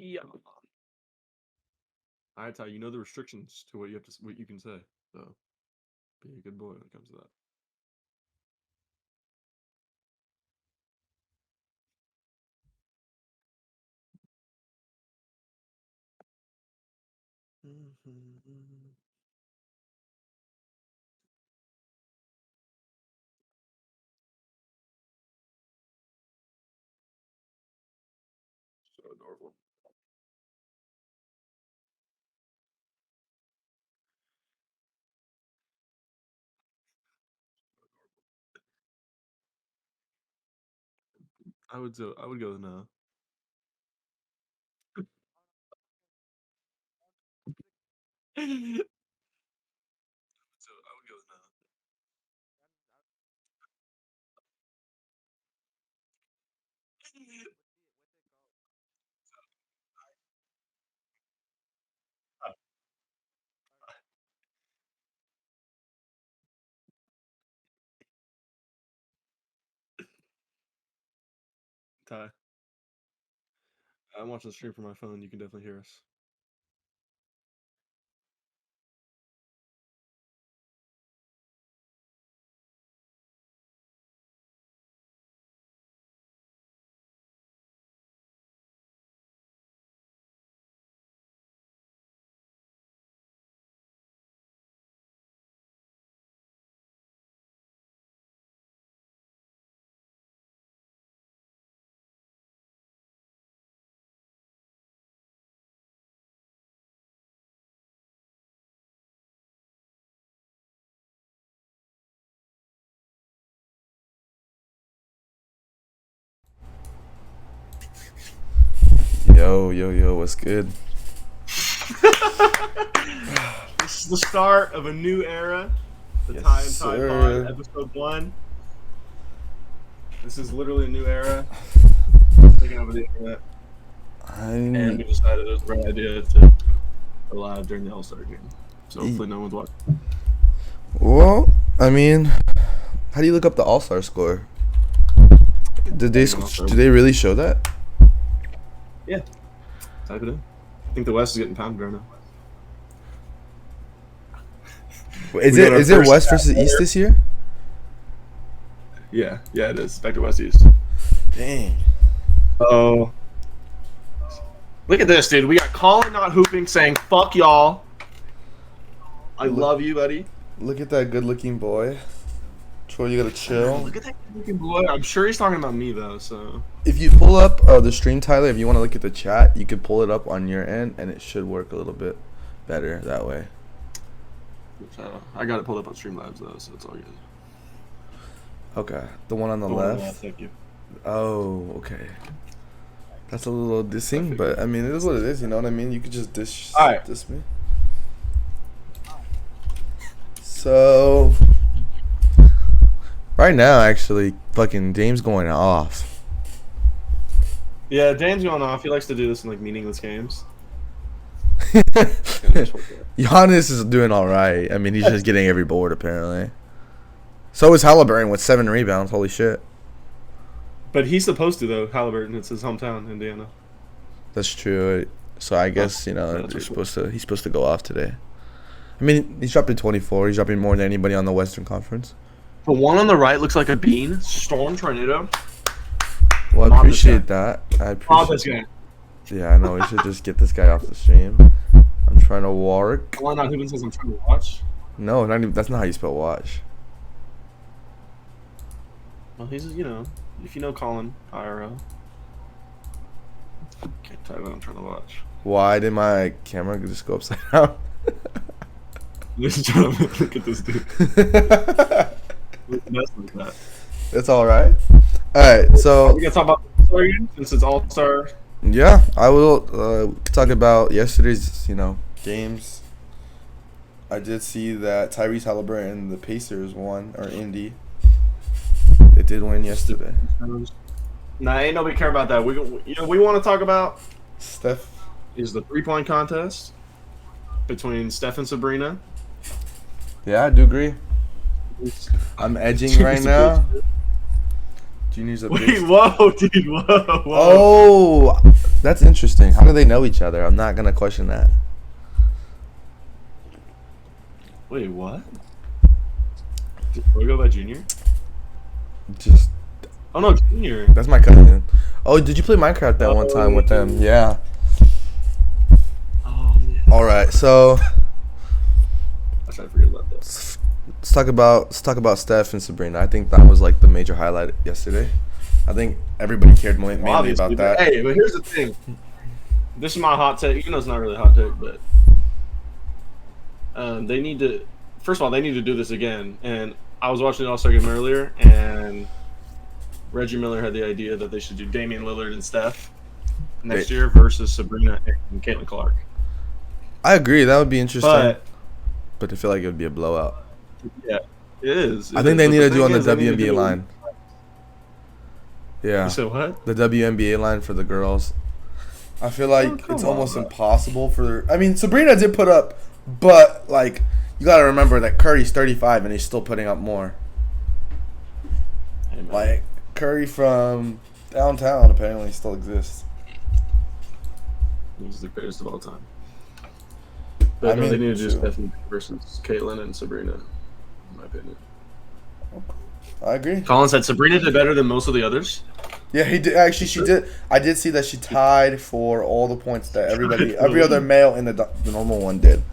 Yeah. All right, Ty. You know the restrictions to what you can say. So be a good boy when it comes to that. So adorable. I would go with no. So I would go with no. Ty, I'm watching the stream from my phone. You can definitely hear us. Yo, what's good? This is the start of a new era. The Yes, TyAndTyPod sir. episode 1. This is literally a new era. Taking over the internet. And we decided it was a great idea to go live during the All-Star game. So hopefully no one's watching. Well, I mean, how do you look up the All-Star score? Did they really show that? Yeah. Type it in. I think the West is getting pounded right now. Is it West versus East this year? Yeah, it is. Back to West East. Dang. Oh. Look at this, dude. We got Colin not hooping saying, fuck y'all. I love you, buddy. Look at that good-looking boy. Troy, you gotta chill. Look at that good-looking boy. I'm sure he's talking about me, though, so. If you pull up the stream, Tyler, if you want to look at the chat, you can pull it up on your end, and it should work a little bit better that way. I got it pulled up on Streamlabs, though, so it's all good. Okay. The one on the left? Thank you. Oh, okay. That's a little dissing, but I mean, it is what it is, you know what I mean? You could just diss me. So, right now, actually, fucking Dame's going off. Yeah, Dame's going off. He likes to do this in, like, meaningless games. Giannis is doing all right. I mean, he's just getting every board, apparently. So is Halliburton with 7 rebounds. Holy shit. But he's supposed to, though, Halliburton. It's his hometown, Indiana. That's true. So I guess, you know, he's supposed to go off today. I mean, he's dropping 24. He's dropping more than anybody on the Western Conference. The one on the right looks like a bean. Storm tornado. Well, I appreciate that. This guy. Yeah, I know. We should just get this guy off the stream. I'm trying to work. Why not? Who says I'm trying to watch? No, that's not how you spell watch. Well, he's, you know, if you know Colin, IRL. Can't tell what I'm trying to watch. Why did my camera just go upside down? Ladies and gentlemen, look at this dude. Like that. It's all right. All right, so we gonna talk about the All-Star game since it's All-Star. Yeah, I will talk about yesterday's, games. I did see that Tyrese Halliburton and the Pacers won, or Indy. They did win yesterday. Nah, ain't nobody care about that. We want to talk about Steph is the 3-point contest between Steph and Sabrina. Yeah, I do agree. I'm edging right now. Junior's a Wait, whoa, dude, whoa. Oh, That's interesting. How do they know each other? I'm not gonna question that. Wait, what? Did we go by Junior? Just Oh no, Junior. that's my cousin. Oh, did you play Minecraft that one time with them? Yeah. Oh yeah. All right, so I tried to forget about that. let's talk about Steph and Sabrina. I think that was like the major highlight yesterday. I think everybody cared mainly Obviously, about that. Hey, but here's the thing. This is my hot take. Even though it's not really a hot take, but they need to. First of all, they need to do this again. And I was watching the All-Star game earlier, and Reggie Miller had the idea that they should do Damian Lillard and Steph next year versus Sabrina and Caitlin Clark. I agree. That would be interesting. But I feel like it would be a blowout. yeah, it is. I think they need to do on the WNBA line. Yeah. You said what? The WNBA line for the girls. I feel like it's almost impossible for. I mean, Sabrina did put up, but like you got to remember that Curry's 35 and he's still putting up more. Hey, like Curry from downtown apparently still exists. He's the greatest of all time. But I mean, they need to do Stephanie versus Caitlin and Sabrina, in my opinion. I agree. Colin said Sabrina did better than most of the others. Yeah, he did. Actually, she did. I did see that she tied for all the points that every other male in the normal one did,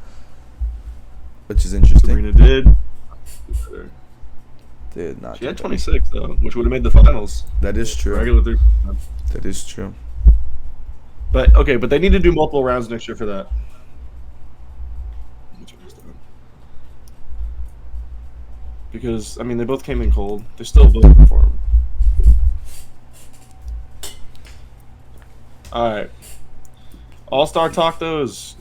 which is interesting. Sabrina did. Did not. She had 26 though, which would have made the finals. That is true. Regular 3. That is true. But okay, but they need to do multiple rounds next year for that. Because I mean, they both came in cold. They still both performed. All right. All-Star talk though is.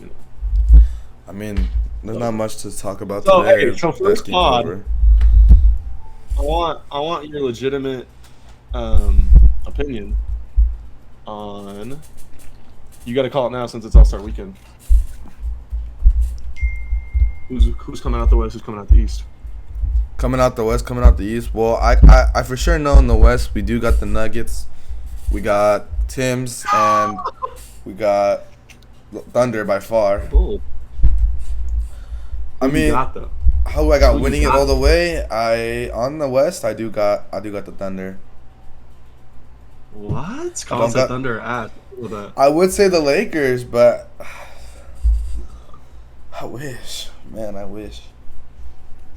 I mean, there's not much to talk about So, today. hey, so first pod, I want your legitimate opinion on. You got to call it now since it's All-Star weekend. Who's coming out the West? Who's coming out the East? Coming out the West, coming out the East. Well, I for sure know in the West we do got the Nuggets, we got Tim's, and we got Thunder by far. Cool. I mean, how I got winning it all the way. On the West, I do got the Thunder. What? Colin said Thunder at. I would say the Lakers, but I wish, man, I wish.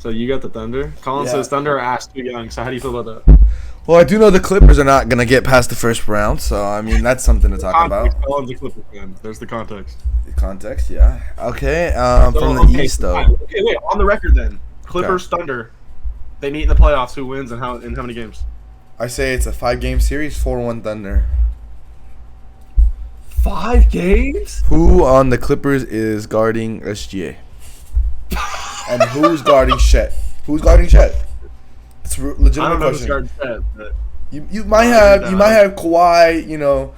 So you got the Thunder? Colin says Thunder are ass too young. So how do you feel about that? Well, I do know the Clippers are not going to get past the first round, so I mean that's something to talk about. Colin's a Clipper fan. There's the context. The context, yeah. Okay, from the East though. Okay, wait. On the record then, Clippers Thunder, they meet in the playoffs. Who wins and how many games? I say it's a 5-game series, 4-1 Thunder. 5 games? Who on the Clippers is guarding SGA? And who's guarding Chet? Who's guarding Chet? It's a legitimate I don't know question. who's guarding Chet, but you might have Kawhi,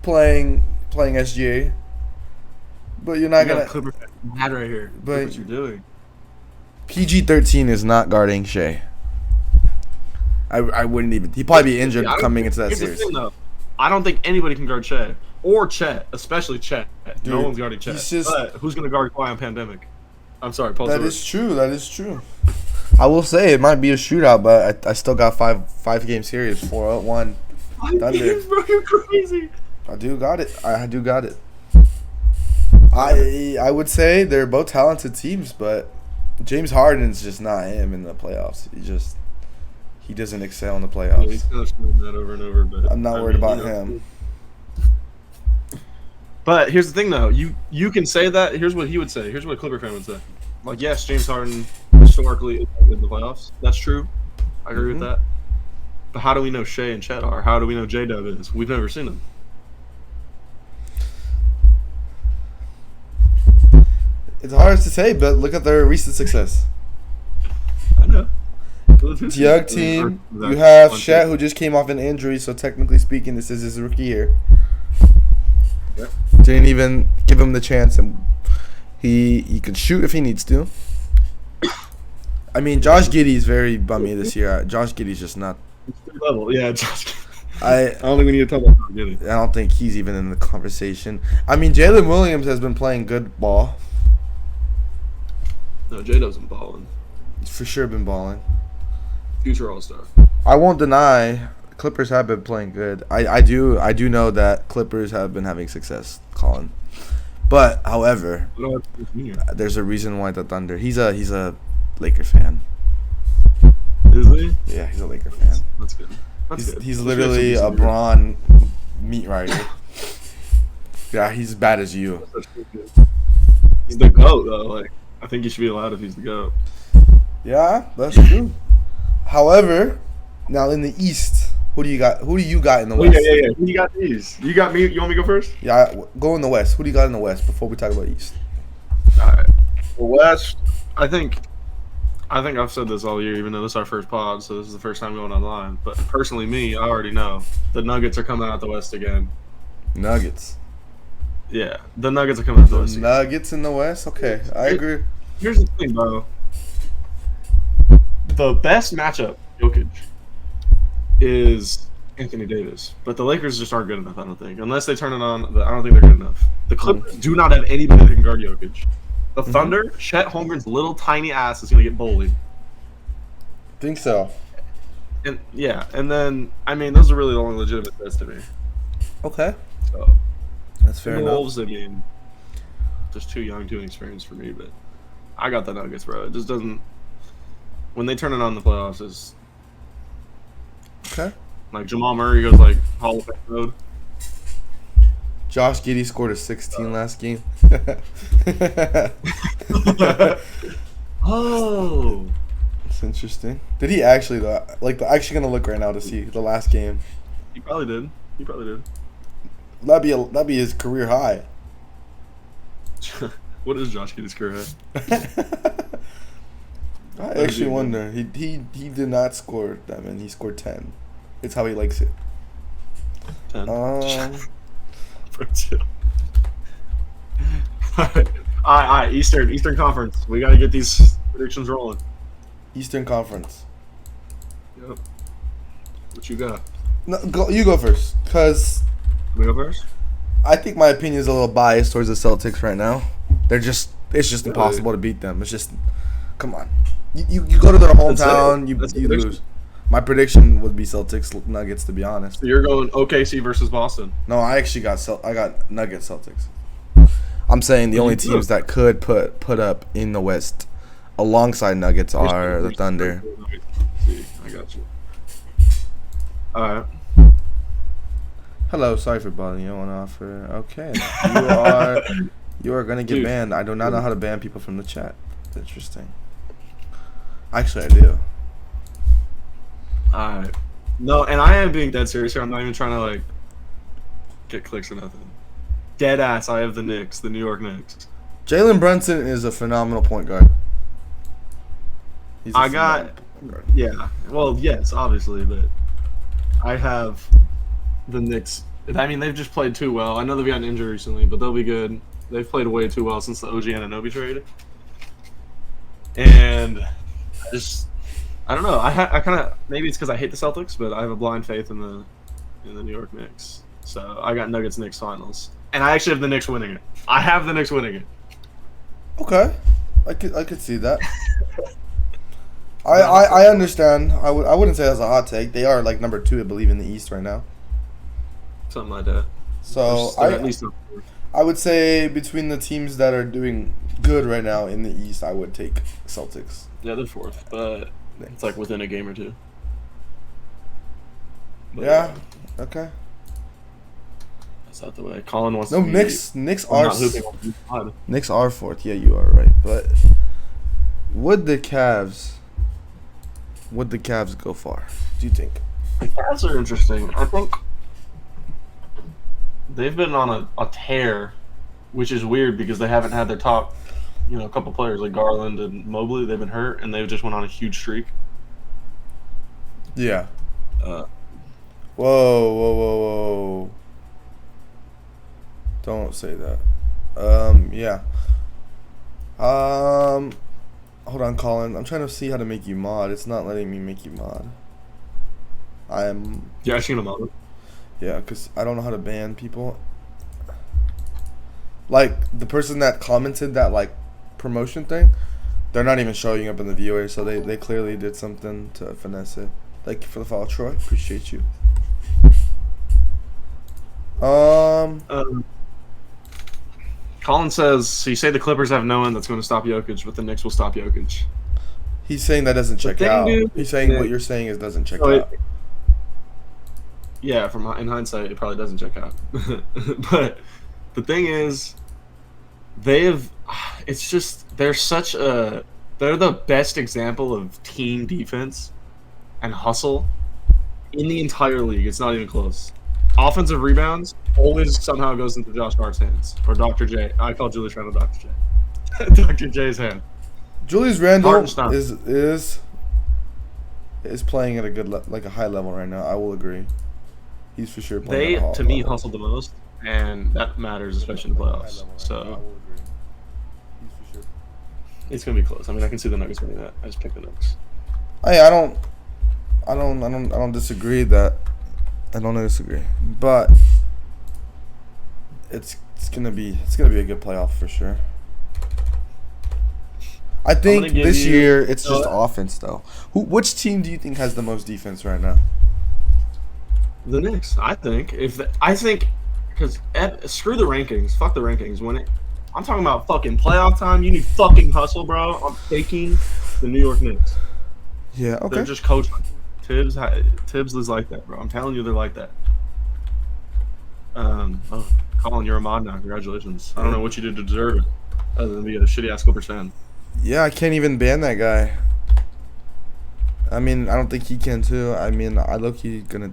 playing SGA, but you're not gonna. Clipper mad right here. But what you're doing. PG-13 is not guarding Shea. I wouldn't even. He'd probably be injured coming into that series. The thing, though. I don't think anybody can guard Shea or Chet, especially Chet. Dude, no one's guarding Chet. But who's gonna guard Kawhi on Pandemic? I'm sorry, Paul. That is true. I will say it might be a shootout, but I still got 5-game series, 4-1 Thunder. Games, bro, you're crazy. I do got it. I would say they're both talented teams, but James Harden's just not him in the playoffs. He doesn't excel in the playoffs. Yeah, he's kind of showing that over and over, but I'm not worried about him. But here's the thing, though. You can say that. Here's what he would say. Here's what a Clipper fan would say. Like, yes, James Harden historically is in the playoffs. That's true. I agree with that. But how do we know Shea and Chet are? How do we know J-Dub is? We've never seen them. It's hard to say, but look at their recent success. I know. It's a young team. You have Chet, who just came off an injury, so technically speaking, this is his rookie year. Yep. Didn't even give him the chance, and he can shoot if he needs to. I mean, Josh Giddey's very bummy this year. Josh Giddey's just not. Level, yeah. I don't think we need to talk about how good it. I don't think he's even in the conversation. I mean, Jalen Williams has been playing good ball. No, J-Dub's been balling. He's for sure been balling. Future All-Star. I won't deny Clippers have been playing good. I do know that Clippers have been having success, Colin. But however, there's a reason why the Thunder. He's a Laker fan. Is he? Yeah, he's a Laker fan. That's good. That's He's literally a Braun meat rider. Yeah, he's as bad as you. He's the GOAT though. Like, I think he should be allowed if he's the GOAT. Yeah, that's true. However, now in the East, who do you got in the West? Yeah. Who you got these? You got me. You want me to go first? Yeah, go in the West. Who do you got in the West before we talk about East? All right. The West, I think I've said this all year, even though this is our first pod, so this is the first time going online. But personally, I already know the Nuggets are coming out the West again. Nuggets. Yeah, the Nuggets are coming out the West. Nuggets in the West? Okay, I agree. Here's the thing, bro. The best matchup, Jokic, is Anthony Davis. But the Lakers just aren't good enough, I don't think. Unless they turn it on, I don't think they're good enough. The Clippers do not have anybody that can guard Jokic. The Thunder, Chet Holmgren's little tiny ass is going to get bullied. Think so. And then, I mean, those are really the only legitimate bets to me. Okay. So, that's fair enough. Wolves, I mean, just too young, too inexperienced for me, but I got the Nuggets, bro. It just doesn't. When they turn it on in the playoffs, it's. Okay. Like Jamal Murray goes like Hall of Fame mode. Josh Giddey scored a 16 last game. Oh. That's interesting. Did he actually though? Like, actually gonna look right now to see the last game. He probably did. That'd be his career high. What is Josh Giddey's career high? I actually wonder. He did not score that many. He scored 10. It's how he likes it. 10. All right. Eastern Conference. We got to get these predictions rolling. Eastern Conference. Yep. What you got? No, you go first, cause. Can we go first? I think my opinion is a little biased towards the Celtics right now. It's just impossible to beat them. It's just, come on. You go to their hometown, you lose. My prediction would be Celtics Nuggets, to be honest. So you're going OKC versus Boston. No, I actually got Nuggets Celtics. I'm saying the only teams that could put up in the West alongside Nuggets are the Thunder. See, I got you. All right. Hello, sorry for bothering you on offer. Okay, you are gonna get banned. I do not know how to ban people from the chat. Interesting. Actually, I do. Alright. No, and I am being dead serious here. I'm not even trying to, like, get clicks or nothing. Dead ass, I have the Knicks, the New York Knicks. Jalen Brunson is a phenomenal point guard. Yeah. Well, yes, obviously, but I have the Knicks. I mean, they've just played too well. I know they've gotten injured recently, but they'll be good. They've played way too well since the OG Anunoby trade. And I don't know. I kind of, maybe it's because I hate the Celtics, but I have a blind faith in the New York Knicks. So I got Nuggets Knicks finals, and I actually have the Knicks winning it. I have the Knicks winning it. Okay, I could see that. I understand. I wouldn't say that's a hot take. They are like number 2, I believe, in the East right now. Something like that. So at least I would say between the teams that are doing good right now in the East, I would take Celtics. Yeah, they're 4th, but it's like within a game or 2. But, yeah. Okay. That's out the way. Colin wants no, to be... Knicks are... Knicks are 4th. Yeah, you are right. But would the Cavs go far, do you think? The Cavs are interesting. I think they've been on a tear, which is weird because they haven't had their top, a couple players like Garland and Mobley. They've been hurt, and they've just went on a huge streak. Yeah. Whoa. Don't say that. Yeah. Hold on, Colin. I'm trying to see how to make you mod. It's not letting me make you mod. Yeah, I seen a mod. Yeah, because I don't know how to ban people. Like, the person that commented that, like, promotion thing, they're not even showing up in the viewer, so they clearly did something to finesse it. Thank you for the follow, Troy. Appreciate you. Colin says, so you say the Clippers have no one that's going to stop Jokic, but the Knicks will stop Jokic. He's saying that doesn't check thing, out. dude, He's saying what you're saying is doesn't check No, out. Yeah, in hindsight, it probably doesn't check out. But the thing is, it's just, they're the best example of team defense and hustle in the entire league. It's not even close. Offensive rebounds always somehow goes into Josh Hart's hands, or Dr. J. I call Julius Randle Dr. J. Dr. J's hand. Julius Randle is playing at a high level right now. I will agree. He's for sure playing at a high to me, level. hustle the most, and that matters, especially in the playoffs. So I will agree. He's for sure. It's gonna be close. I mean, I can see the Nuggets winning that. I just picked the Nuggets. I don't disagree that. I don't disagree, but it's gonna be a good playoff for sure. I think this year it's just offense though. Which team do you think has the most defense right now? The Knicks, I think. Because screw the rankings, fuck the rankings. I'm talking about fucking playoff time. You need fucking hustle, bro. I'm taking the New York Knicks. Yeah, okay. They're just coached. Tibbs is like that, bro. I'm telling you, they're like that. Colin, you're a mod now. Congratulations. I don't know what you did to deserve it, other than be a shitty ass Clippers fan. Yeah, I can't even ban that guy. I mean, I don't think he can too. I mean, I low-key gonna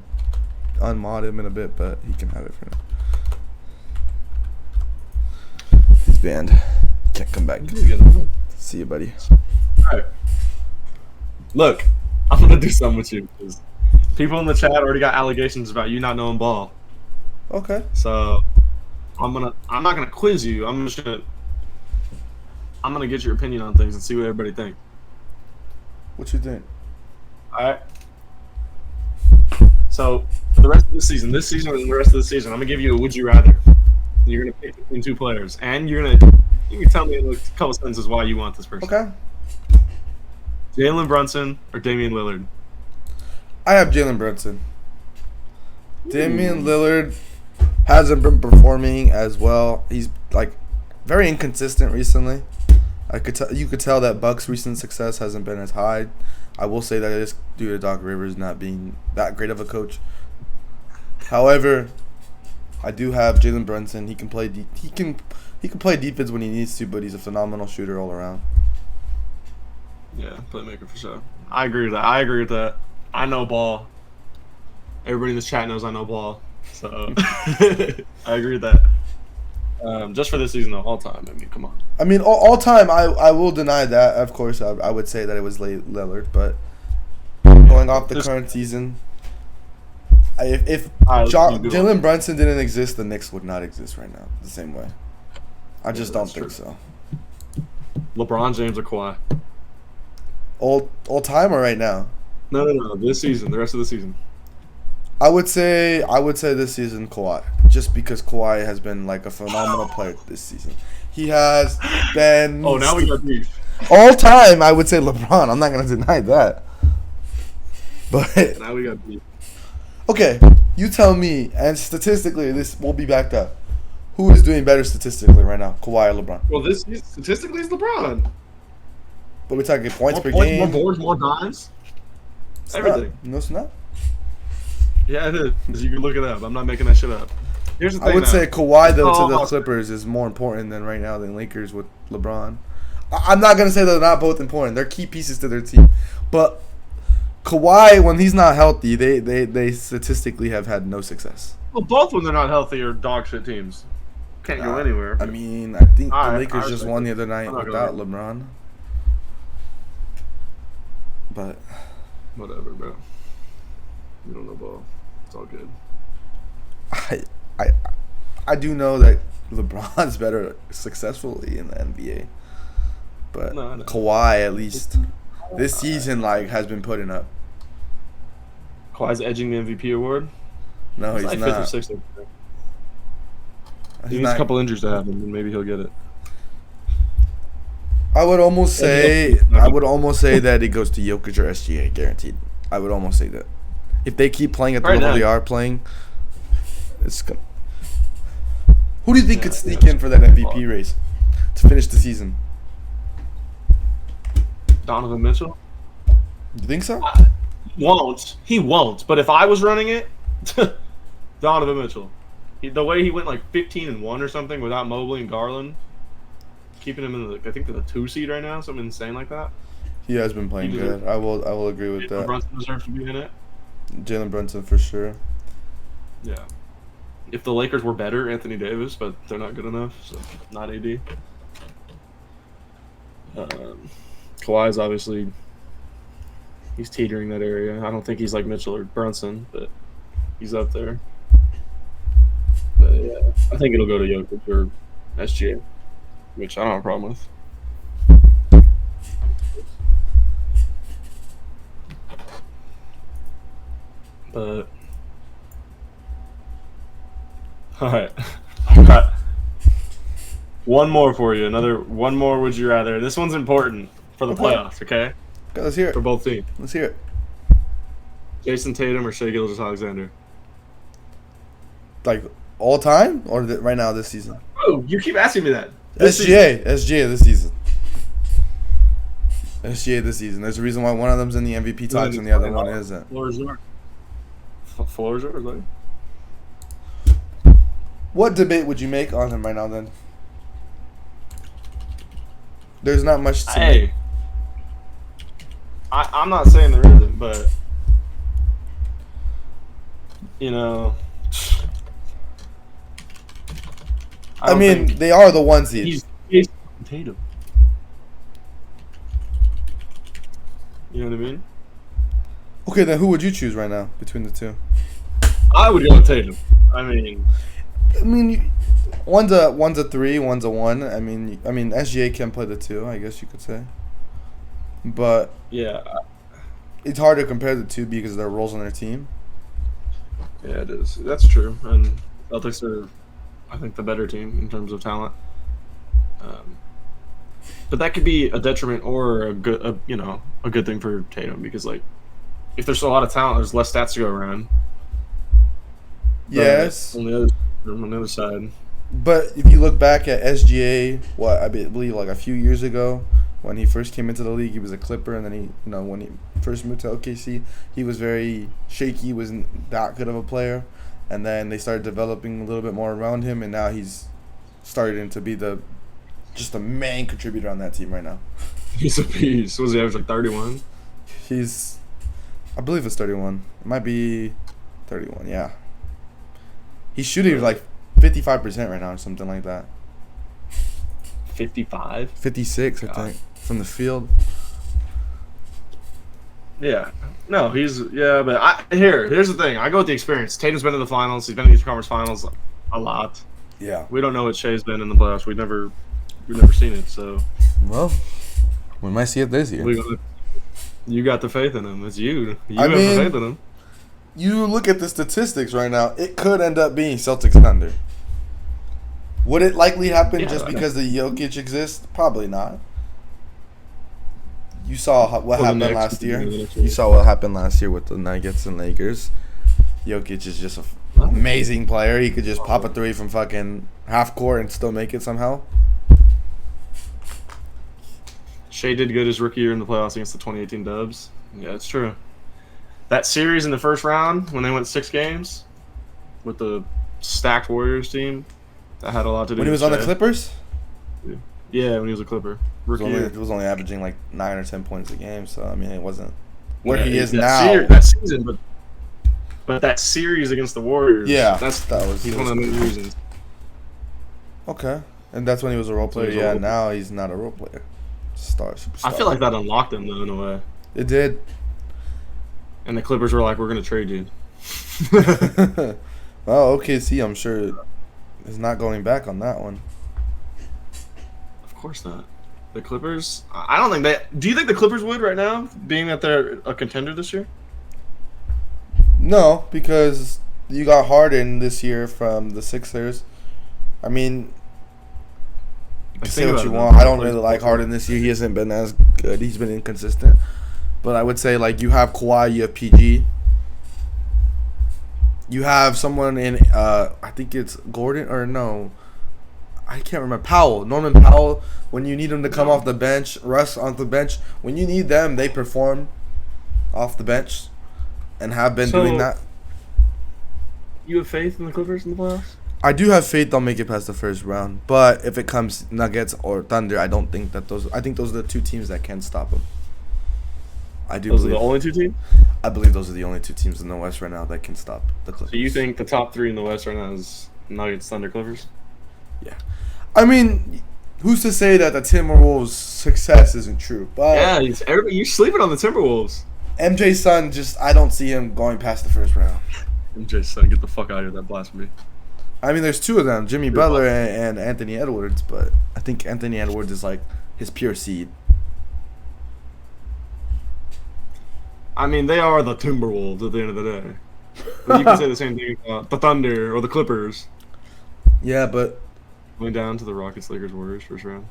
unmod him in a bit, but he can have it for now. He's banned. Can't come back. See you, buddy. Alright. Look, I'm gonna do something with you because people in the chat already got allegations about you not knowing ball. Okay. So I'm not gonna quiz you. I'm gonna get your opinion on things and see what everybody thinks. What you think? Alright. So for the rest of this season and the rest of the season, I'm gonna give you a would you rather. You're gonna pick between two players, and you can tell me in a couple sentences why you want this person. Okay. Jalen Brunson or Damian Lillard? I have Jalen Brunson. Damian Lillard hasn't been performing as well. He's like very inconsistent recently. You could tell that Bucks' recent success hasn't been as high. I will say that it is due to Doc Rivers not being that great of a coach. However, I do have Jalen Brunson. He can play. He can play defense when he needs to, but he's a phenomenal shooter all around. Yeah, playmaker for sure. I agree with that. I know ball. Everybody in this chat knows I know ball. So I agree with that. Just for this season, though, all time. I mean, come on. I mean, all time, I will deny that. Of course, I would say that it was Lillard, but going off the current season, if Jalen Brunson didn't exist, the Knicks would not exist right now the same way. I just don't think so. LeBron James or Kawhi? All time or right now? No. This season, the rest of the season. I would say this season Kawhi, just because Kawhi has been like a phenomenal player this season. He has been. Oh, now we got beef. All time, I would say LeBron. I'm not gonna deny that. But now we got beef. Okay, you tell me, and statistically, this will be backed up. Who is doing better statistically right now, Kawhi or LeBron? Well, this statistically is LeBron. But we're talking points per points, game. More boards, more dimes. Everything. No, it's not. Yeah, it is. You can look it up. I'm not making that shit up. Here's the thing. I would say Kawhi though to the Clippers is more important than right now than Lakers with LeBron. I'm not gonna say they're not both important. They're key pieces to their team, but Kawhi, when he's not healthy, they statistically have had no success. Well, both when they're not healthy are dog shit teams. Can't go anywhere. I mean, I think the Lakers just won the other night without LeBron. But whatever, bro. You don't know ball. It's all good. I do know that LeBron's better successfully in the NBA, but Kawhi at least this season has been putting up. Kawhi's edging the MVP award. No, he's like fifth or not. sixth. He He's needs a not. couple injuries to happen, and maybe he'll get it. I would almost say that he goes to Jokic or SGA, guaranteed. I would almost say that. If they keep playing at the level they are playing, it's gonna. Who do you think could sneak in for that MVP race to finish the season? Donovan Mitchell? You think so? He won't. But if I was running it, Donovan Mitchell. The way he went like 15-1 or something without Mobley and Garland, keeping him in the, I think the 2 seed right now, something insane like that. He has been playing good. I will agree with that. Brunson deserves to be in it. Jalen Brunson for sure. Yeah. If the Lakers were better, Anthony Davis, but they're not good enough, so not AD. Kawhi's obviously, he's teetering that area. I don't think he's like Mitchell or Brunson, but he's up there. But yeah, I think it'll go to Jokic or SGA, which I don't have a problem with. But all right, I got one more for you. One more. Would you rather? This one's important for the playoffs. Okay. Okay, let's hear it. For both teams. Let's hear it. Jason Tatum or Shai Gilgeous-Alexander? Like all time or right now this season? Oh, you keep asking me that. SGA this season. SGA this season. There's a reason why one of them's in the MVP talks and the other one isn't. Floor is yours. Floor is yours, buddy. What debate would you make on him right now then? There's not much to make. I'm not saying there isn't, but you know, I mean, they are the one seed. He's Tatum. You know what I mean? Okay, then who would you choose right now between the two? I would go with Tatum. I mean, one's a 3, one's a 1. I mean, SGA can play the 2, I guess you could say. But yeah, it's hard to compare the two because of their roles on their team. Yeah, it is. That's true. And Celtics are, I think, the better team in terms of talent. But that could be a detriment or a good thing for Tatum because like, if there's a lot of talent, there's less stats to go around. Yes. On the other side. But if you look back at SGA, I believe like a few years ago, when he first came into the league, he was a Clipper, and then when he first moved to OKC, he was very shaky, wasn't that good of a player, and then they started developing a little bit more around him, and now he's starting to be just the main contributor on that team right now. He's a beast. Was he average like 31? I believe it's 31. It might be 31. Yeah. He's shooting like 55% right now or something like that. 55? 56, I think, from the field. Yeah. No, but here's the thing. I go with the experience. Tatum's been in the finals. He's been in the Eastern Conference Finals a lot. Yeah. We don't know what Shai's been in the playoffs. We've never seen it, so. Well, we might see it this year. You got the faith in him. It's you. You have the faith in him. You look at the statistics right now, it could end up being Celtics Thunder. Would it likely happen just because the Jokic exists? Probably not. You saw what happened last year. You saw what happened last year with the Nuggets and Lakers. Jokic is just an amazing player. He could just pop a 3 from fucking half court and still make it somehow. Shai did good his rookie year in the playoffs against the 2018 Dubs. Yeah, it's true. That series in the first round when they went 6 games with the stacked Warriors team, that had a lot to do with when he was on the Clippers? Yeah, when he was a Clipper. He was only averaging like 9 or 10 points a game, so I mean it wasn't where he is now. That season, but that series against the Warriors, he's one of the main reasons. Okay. And that's when he was a role player. Yeah, now he's not a role player. Superstar. I feel like that unlocked him though in a way. It did. And the Clippers were like, "We're gonna trade you." Well, OKC, I'm sure, is not going back on that one. Of course not. The Clippers. I don't think that. Do you think the Clippers would right now, being that they're a contender this year? No, because You got Harden this year from the Sixers. I mean, you can say what you want. I don't really like Harden this year. He hasn't been as good. He's been inconsistent. But I would say, like, you have Kawhi, you have PG. You have someone in, I think it's Gordon, or no. I can't remember. Powell. Norman Powell. When you need him to come off the bench, Russ on the bench. When you need them, they perform off the bench and have been doing that. You have faith in the Clippers in the playoffs? I do have faith they'll make it past the first round, but if it comes Nuggets or Thunder, I don't think that those. I think those are the two teams that can stop them. I do. Those are the only two teams? I believe those are the only two teams in the West right now that can stop the Clippers. So you think the top three in the West right now is Nuggets, Thunder, Clippers? Yeah. I mean, who's to say that the Timberwolves' success isn't true? But yeah, you're sleeping on the Timberwolves. MJ's son, I don't see him going past the first round. MJ's son, get the fuck out of here, that blasphemy. I mean, there's two of them, Jimmy Butler and Anthony Edwards, but I think Anthony Edwards is like his pure seed. I mean, they are the Timberwolves at the end of the day. But you can say the same thing about the Thunder or the Clippers. Yeah, but going down to the Rockets, Lakers, Warriors first round.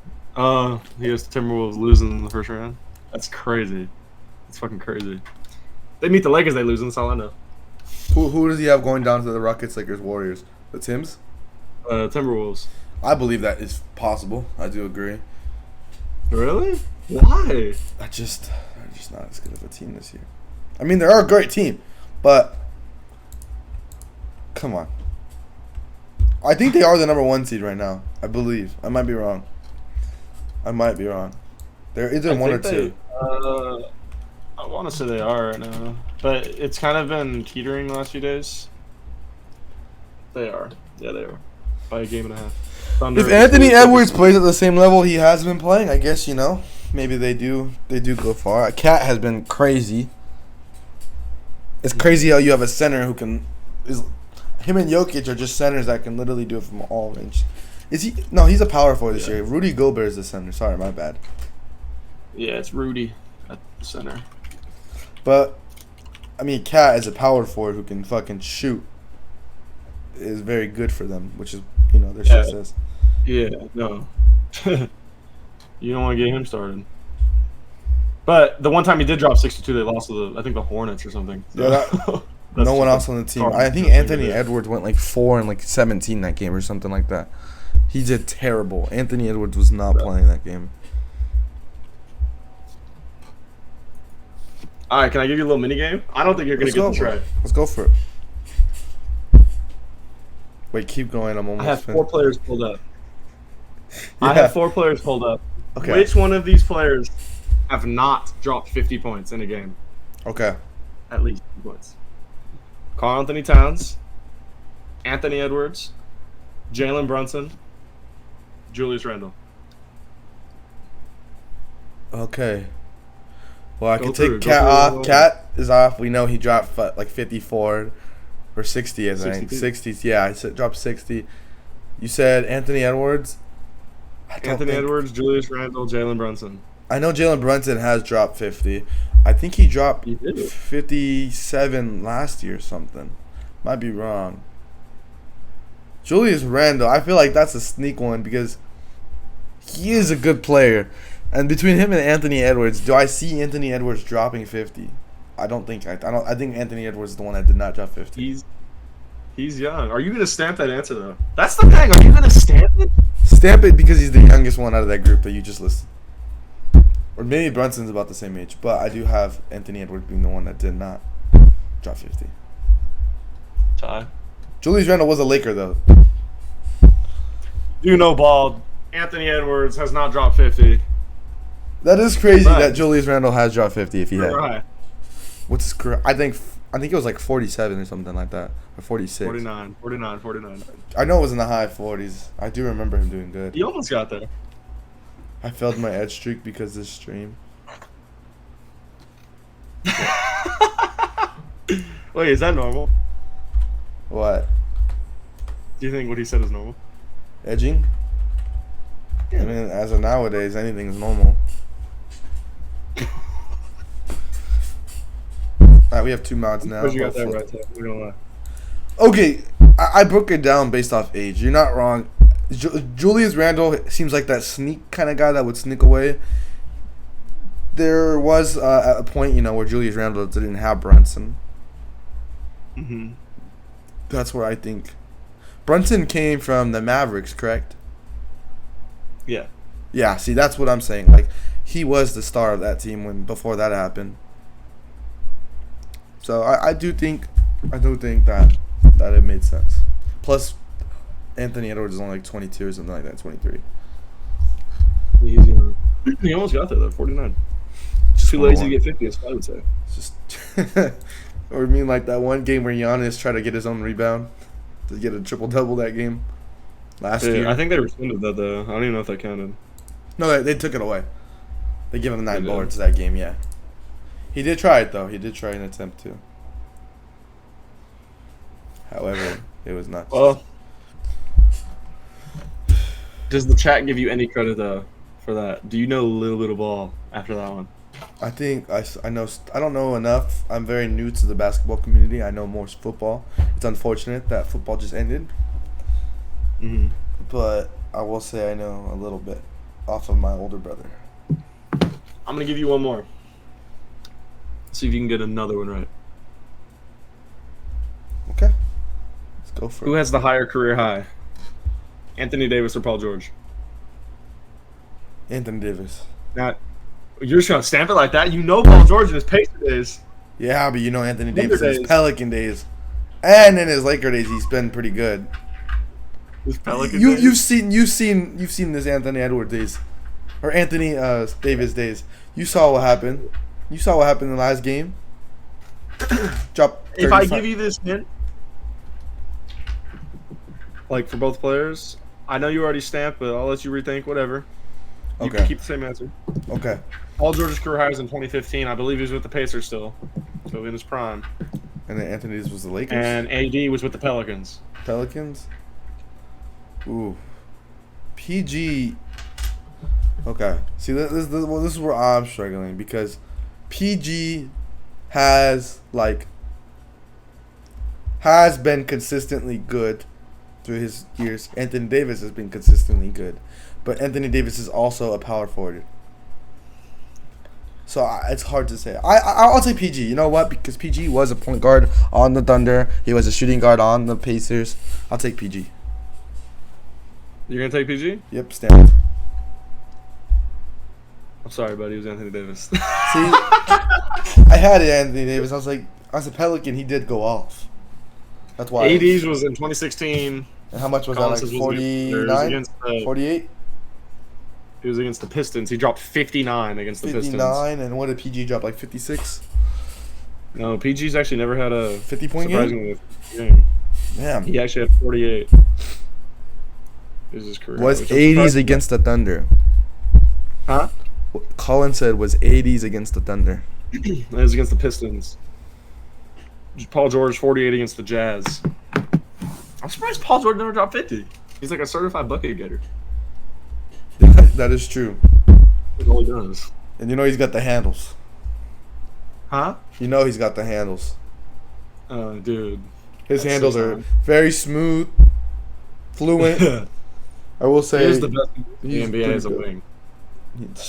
He has the Timberwolves losing in the first round. That's crazy. That's fucking crazy. They meet the Lakers, they lose, and that's all I know. Who does he have going down to the Rockets, Lakers, Warriors? The Tims? Timberwolves. I believe that is possible. I do agree. Really? Why? They're just not as good of a team this year. I mean, they're a great team, but come on. I think they are the number one seed right now. I believe. I might be wrong. They're either one or two. I want to say they are right now, but it's kind of been teetering the last few days. They are. Yeah, they are. By a game and a half. Thunder if Anthony Edwards plays at the same level he has been playing, I guess, maybe they do go far. Cat has been crazy. It's crazy how you have a center who can him and Jokic are just centers that can literally do it from all range. Is he? No, he's a power forward this year. Rudy Gobert is the center. Sorry, my bad. Yeah, it's Rudy at the center. But I mean, Cat as a power forward who can fucking shoot is very good for them, which is their success. Yeah, no. You don't want to get him started. But the one time he did drop 62, they lost to the Hornets or something. So. Yeah, no one else on the team. I think Anthony Edwards went like 4 and 17 that game or something like that. He did terrible. Anthony Edwards was not playing that game. All right, can I give you a little mini game? I don't think you're gonna get the try. Let's go for it. Wait, keep going. I'm almost. I have 4 players pulled up. Yeah. I have 4 players pulled up. Okay. Which one of these players have not dropped 50 points in a game? Okay. At least 50 points. Karl Anthony Towns, Anthony Edwards, Jalen Brunson, Julius Randle. Okay. Well, I can take Cat off. Cat is off. We know he dropped 54 or 60, I think. 60. Yeah, I said dropped 60. You said Anthony Edwards? Edwards, Julius Randle, Jalen Brunson. I know Jalen Brunson has dropped 50. I think he dropped 57 last year or something. Might be wrong. Julius Randle, I feel like that's a sneak one because he is a good player. And between him and Anthony Edwards, do I see Anthony Edwards dropping 50? I don't think I think Anthony Edwards is the one that did not drop 50. He's young. Are you gonna stamp that answer though? That's the thing. Are you gonna stamp it? Stamp it because he's the youngest one out of that group that you just listed. Or maybe Brunson's about the same age, but I do have Anthony Edwards being the one that did not drop 50. Ty. Julius Randle was a Laker though. Bald. Anthony Edwards has not dropped 50. That is crazy that Julius Randle has dropped 50 if he had. Right. What's his career? I think it was like 47 or something like that. Or 46. 49. I know it was in the high 40s. I do remember him doing good. He almost got there. I failed my edge streak because of this stream. Wait, is that normal? What? Do you think what he said is normal? Edging? Yeah. I mean, as of nowadays, anything's normal. Alright, we have 2 mods now. You got that right, we're gonna lie. Okay, I broke it down based off age. You're not wrong. Julius Randle seems like that sneak kind of guy that would sneak away. There was at a point, where Julius Randle didn't have Brunson. Mm-hmm. That's where I think Brunson came from the Mavericks, correct? Yeah. Yeah. See, that's what I'm saying. Like, he was the star of that team before that happened. So I do think that it made sense. Plus, Anthony Edwards is only like 22 or something like that, 23. He almost got there though, 49. Just too lazy to get 50, that's what I would say. It's just, or you mean like that one game where Giannis tried to get his own rebound to get a triple double that game last year? I think they rescinded that though. I don't even know if that counted. No, they took it away. They gave him 9 boards that game. Yeah, he did try it though. He did try an attempt to. However, it was not. Well, does the chat give you any credit though for that? Do you know a little bit of ball after that one? I think I know. I don't know enough. I'm very new to the basketball community. I know more football. It's unfortunate that football just ended. Mm-hmm. But I will say I know a little bit off of my older brother. I'm gonna give you one more. See if you can get another one right. Okay. Let's go for it. Who has the higher career high? Anthony Davis or Paul George? Anthony Davis. Now, you're just gonna stamp it like that? You know Paul George in his Pacer days. Yeah, but Anthony Laker Davis in his days. Pelican days. And in his Laker days he's been pretty good. His Pelican You've days? seen this Anthony Edwards days. Or Anthony Davis days. You saw what happened. You saw what happened in the last game. Drop 35. If I give you this hint, like for both players, I know you already stamped, but I'll let you rethink. Whatever. You Okay. can keep the same answer. Okay. Paul George's career high was in 2015. I believe he was with the Pacers still, so in his prime. And then Anthony Davis was the Lakers. And AD was with the Pelicans. Pelicans. Ooh. PG. Okay. See, this is where I'm struggling because PG has been consistently good through his years. Anthony Davis has been consistently good, but Anthony Davis is also a power forward. So it's hard to say. I'll say PG. You know what? Because PG was a point guard on the Thunder. He was a shooting guard on the Pacers. I'll take PG. You're gonna take PG? Yep, stamped. I'm sorry, buddy. It was Anthony Davis. See, I had it, Anthony Davis. I was like, as a Pelican, he did go off. That's why. AD's was in 2016. And how much was Collins that? Like was 49? 48? It was against the Pistons. He dropped 59 against the 59, Pistons. and what did PG drop? Like 56? No, PG's actually never had a 50-point game? surprisingly game. Damn. He actually had 48. Is his career. Was 80s against the Thunder. Huh? What Colin said was 80s against the Thunder. It was against the Pistons. Paul George 48 against the Jazz. I'm surprised Paul George never dropped 50. He's like a certified bucket getter. That is true. That's all he does. And he's got the handles. Huh? He's got the handles. Dude. His That's handles so are sad. very smooth, fluent. I will say He's the best in the he's NBA as a pretty good. wing.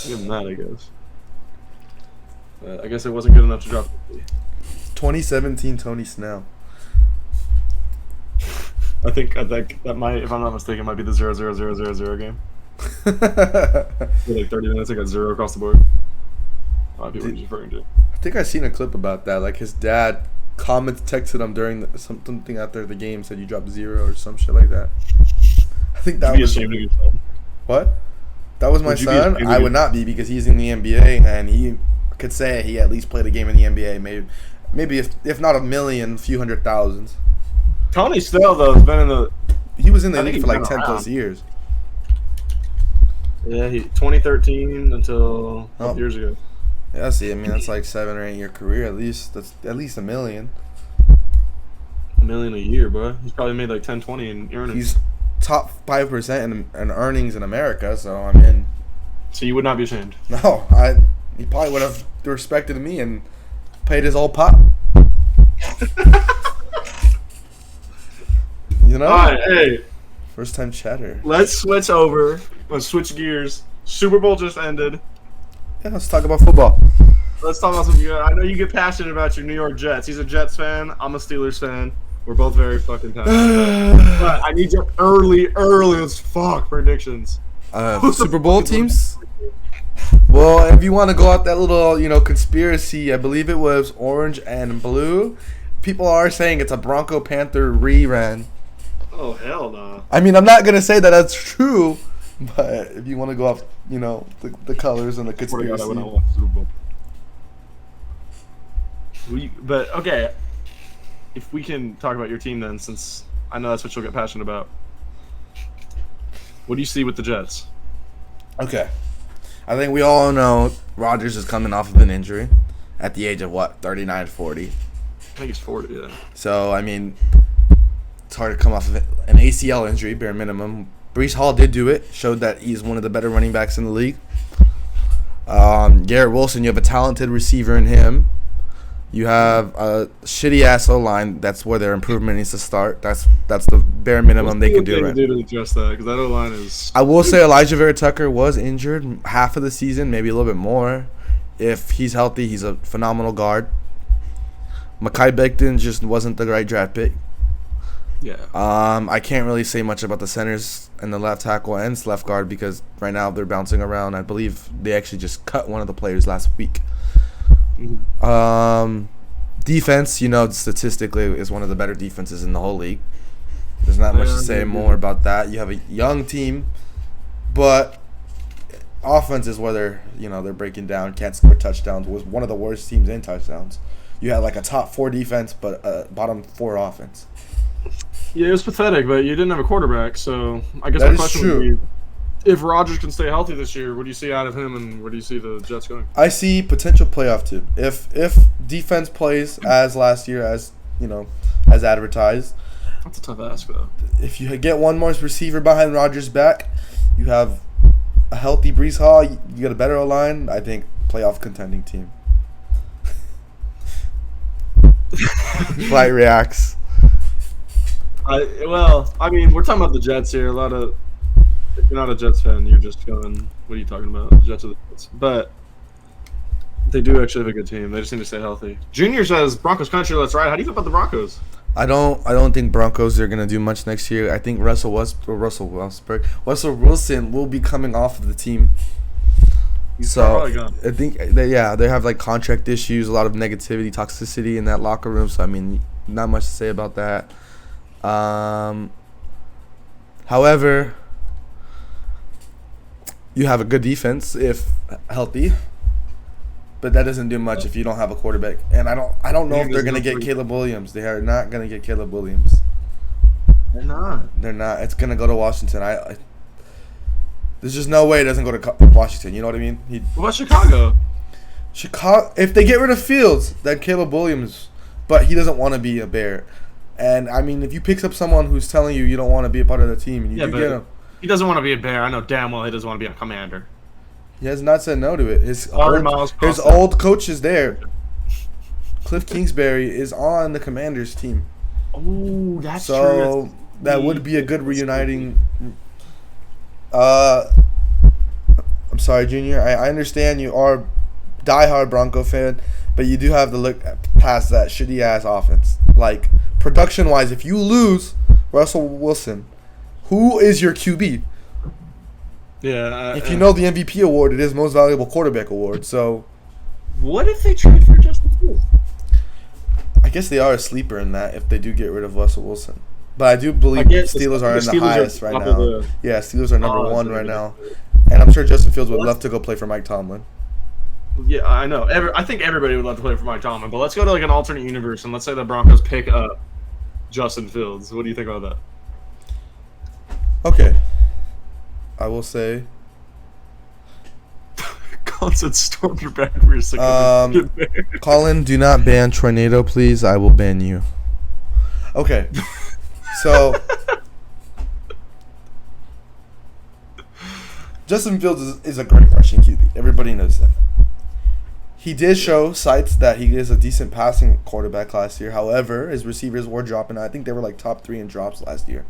Give him that, I guess. I guess it wasn't good enough to drop 50. 2017 Tony Snell. I think that might, if I'm not mistaken, might be the 0-0-0-0-0 game. For like 30 minutes, I got 0 across the board. Might be what he's referring to. I think I seen a clip about that. Like his dad texted him during something after the game, said you dropped 0 or some shit like that. I think that Would you be was ashamed of yourself? what? That was my Would you be son. ashamed of I would your- not be because he's in the NBA and he could say he at least played a game in the NBA. Maybe if not a million, a few hundred thousands. Tony Snell, though, has been in the... He was in the I think league for he's like been 10 plus around. years. Yeah, 2013 until a couple years ago. Yeah, see, I mean that's like 7 or 8 year career at least. That's at least a million. $1 million a year, bro. He's probably made like 10, 20 in earnings. He's top 5% in earnings in America, so I mean, So you would not be ashamed. no, he probably would have respected me and paid his old pop. You know? All right, hey. First time chatter. Let's switch over. Let's switch gears. Super Bowl just ended. Yeah, let's talk about football. Let's talk about something good. I know you get passionate about your New York Jets. He's a Jets fan. I'm a Steelers fan. We're both very fucking passionate. But I need your early as fuck predictions. Super Bowl teams? Well, if you want to go out that little, conspiracy, I believe it was orange and blue. People are saying it's a Bronco Panther rerun. Oh, hell no. I mean, I'm not going to say that that's true, but if you want to go off, the colors and the conspiracy. I wouldn't watch Super Bowl. But, okay, if we can talk about your team then, since I know that's what you'll get passionate about. What do you see with the Jets? Okay. I think we all know Rodgers is coming off of an injury at the age of, 39, 40. I think he's 40, yeah. So, I mean, it's hard to come off of an ACL injury, bare minimum. Breece Hall did do it, showed that he's one of the better running backs in the league. Garrett Wilson, you have a talented receiver in him. You have a shitty-ass O-line. That's where their improvement needs to start. That's the bare minimum they can do right. To address that, because that O-line is... I will say Elijah Vera Tucker was injured half of the season, maybe a little bit more. If he's healthy, he's a phenomenal guard. Mekhi Becton just wasn't the right draft pick. Yeah. I can't really say much about the centers and the left tackle and left guard because right now they're bouncing around. I believe they actually just cut one of the players last week. Mm-hmm. Defense, statistically is one of the better defenses in the whole league. There's not much to say more about that. You have a young team, but offense is where they're breaking down, can't score touchdowns. Was one of the worst teams in touchdowns. You had like a top 4 defense, but a bottom 4 offense. Yeah, it was pathetic, but you didn't have a quarterback, so I guess that my question true. would be, if Rodgers can stay healthy this year, what do you see out of him, and where do you see the Jets going? I see potential playoff team. If defense plays as last year, as advertised. That's a tough ask, though. If you get one more receiver behind Rodgers' back, you have a healthy Breece Hall, you get a better O-line, I think playoff contending team. Flight reacts. We're talking about the Jets here. If you're not a Jets fan, you're just going, what are you talking about? The Jets are the Jets. But they do actually have a good team. They just need to stay healthy. Junior says, Broncos country, let's ride. How do you feel about the Broncos? I don't think Broncos are going to do much next year. I think Russell Wilson will be coming off of the team. He's probably gone. I think they have like contract issues, a lot of negativity, toxicity in that locker room. So I mean, not much to say about that. However, you have a good defense if healthy, but that doesn't do much if you don't have a quarterback. And I don't know if they're gonna get Caleb Williams. They are not gonna get Caleb Williams. They're not. It's gonna go to Washington. There's just no way it doesn't go to Washington. You know what I mean? What about Chicago? If they get rid of Fields, then Caleb Williams. But he doesn't want to be a Bear. And, I mean, if you pick up someone who's telling you don't want to be a part of the team, and you get him. He doesn't want to be a Bear. I know damn well he doesn't want to be a Commander. He has not said no to it. His old coach is there. Cliff Kingsbury is on the Commanders team. Oh, that's true. So, that would be a good reuniting. I'm sorry, Junior. I understand you are a diehard Bronco fan, but you do have to look past that shitty-ass offense. Like, production-wise, if you lose Russell Wilson, who is your QB? Yeah. If you know the MVP award, it is Most Valuable Quarterback award, so... What if they trade for Justin Fields? I guess they are a sleeper in that if they do get rid of Russell Wilson. But I do believe Steelers are in the highest right now. Yeah, Steelers are number 1 right now. And I'm sure Justin Fields would love to go play for Mike Tomlin. Yeah, I know. I think everybody would love to play for Mike Tomlin. But let's go to like an alternate universe, and let's say the Broncos pick up Justin Fields. What do you think about that? Okay. I will say... Colin said storm your back for your sick. Colin, do not ban Tornado, please. I will ban you. Okay. So, Justin Fields is a great rushing QB. Everybody knows that. He did show sites that he is a decent passing quarterback last year. However, his receivers were dropping. I think they were like top 3 in drops last year.